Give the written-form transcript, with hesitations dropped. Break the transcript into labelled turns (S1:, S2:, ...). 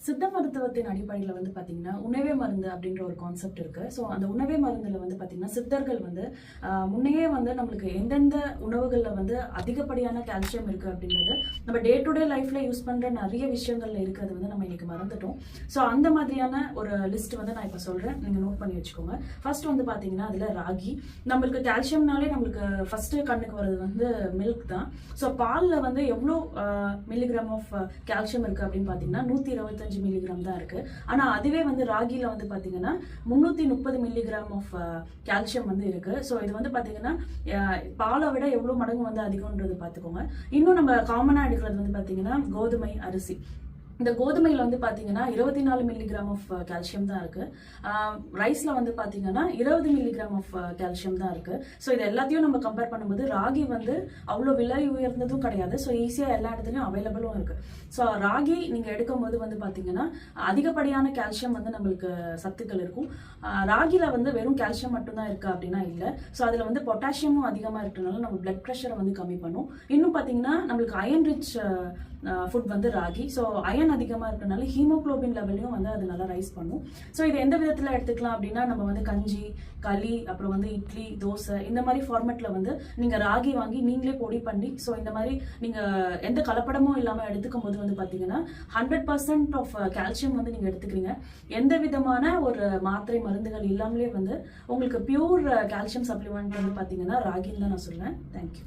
S1: சித்த மருத்துவத்தின் அடிப்படையில் வந்து பார்த்தீங்கன்னா உணவே மருந்து அப்படின்ற ஒரு கான்செப்ட் இருக்கு. ஸோ அந்த உணவே மருந்தில் வந்து பார்த்தீங்கன்னா சித்தர்கள் வந்து முன்னையே வந்து நம்மளுக்கு எந்தெந்த உணவுகளில் வந்து அதிகப்படியான கால்சியம் இருக்கு அப்படின்றது நம்ம டே டு டே லைஃப்ல யூஸ் பண்ற நிறைய விஷயங்கள்ல இருக்கிறது வந்து நம்ம இன்னைக்கு மறந்துட்டோம். ஸோ அந்த மாதிரியான ஒரு லிஸ்ட் வந்து நான் இப்போ சொல்றேன், நீங்க நோட் பண்ணி வச்சுக்கோங்க. ஃபர்ஸ்ட் வந்து பார்த்தீங்கன்னா அதுல ராகி. நம்மளுக்கு கால்சியம்னாலே நம்மளுக்கு ஃபர்ஸ்ட் கண்ணுக்கு வர்றது வந்து மில்க் தான். ஸோ பாலில் வந்து எவ்வளோ மில்லிகிராம் ஆஃப் கால்சியம் இருக்கு அப்படின்னு பார்த்தீங்கன்னா 125 மில்லிகிராம் தான் இருக்கு. ஆனா அதுவே வந்து ராகில வந்து பாத்தீங்கன்னா 330 மில்லிகிராம் ஆஃப் கால்சியம் வந்து இருக்கு. ஸோ இது வந்து பாத்தீங்கன்னா பாலை விட எவ்வளவு மடங்கு வந்து அதிகம்ன்றது பாத்துக்கோங்க. இன்னும் நம்ம காமனா எடுக்கிறது வந்து பாத்தீங்கன்னா கோதுமை அரிசி. இந்த கோதுமையில வந்து பாத்தீங்கன்னா 24 மில்லிகிராம் ஆஃப் கால்சியம் தான் இருக்கு. ரைஸ்ல வந்து பாத்தீங்கன்னா 20 மில்லிகிராம் ஆஃப் கால்சியம் தான் இருக்கு. ஸோ இது எல்லாத்தையும் நம்ம கம்பேர் பண்ணும்போது ராகி வந்து அவ்வளோ விலை உயர்ந்ததும் கிடையாது. ஸோ ஈஸியா எல்லா இடத்துலயும் அவைலபிளும் இருக்கு. ஸோ ராகி நீங்க எடுக்கும் போது வந்து பாத்தீங்கன்னா அதிகப்படியான கால்சியம் வந்து நம்மளுக்கு சத்துக்கள் இருக்கும். ராகில வந்து வெறும் கால்சியம் மட்டும் தான் இருக்கு அப்படின்னா இல்ல. ஸோ அதுல வந்து பொட்டாசியமும் அதிகமா இருக்கிறதுனால நம்ம பிளட் ப்ரெஷரை வந்து கம்மி பண்ணும். இன்னும் பாத்தீங்கன்னா நம்மளுக்கு அயன் ரிச் ஃபுட் வந்து ராகி. ஸோ அயன் அதிகமாக இருக்கிறதுனால ஹீமோக்ளோபின் லெவலையும் வந்து அது நல்லா ரைஸ் பண்ணும். ஸோ இது எந்த விதத்தில் எடுத்துக்கலாம் அப்படின்னா நம்ம வந்து கஞ்சி, களி, அப்புறம் வந்து இட்லி, தோசை இந்த மாதிரி ஃபார்மேட்ல வந்து நீங்கள் ராகி வாங்கி நீங்களே பொடி பண்ணி ஸோ இந்த மாதிரி நீங்கள் எந்த கலப்படமும் இல்லாமல் எடுத்துக்கும் போது வந்து பார்த்தீங்கன்னா 100% ஆஃப் கால்சியம் வந்து நீங்கள் எடுத்துக்கிறீங்க. எந்த விதமான ஒரு மாத்திரை மருந்துகள் இல்லாமலே வந்து உங்களுக்கு பியூர் கால்சியம் சப்ளிமெண்ட் வந்து பார்த்தீங்கன்னா ராகின்னு தான் நான் சொல்லுவேன். தேங்க்யூ.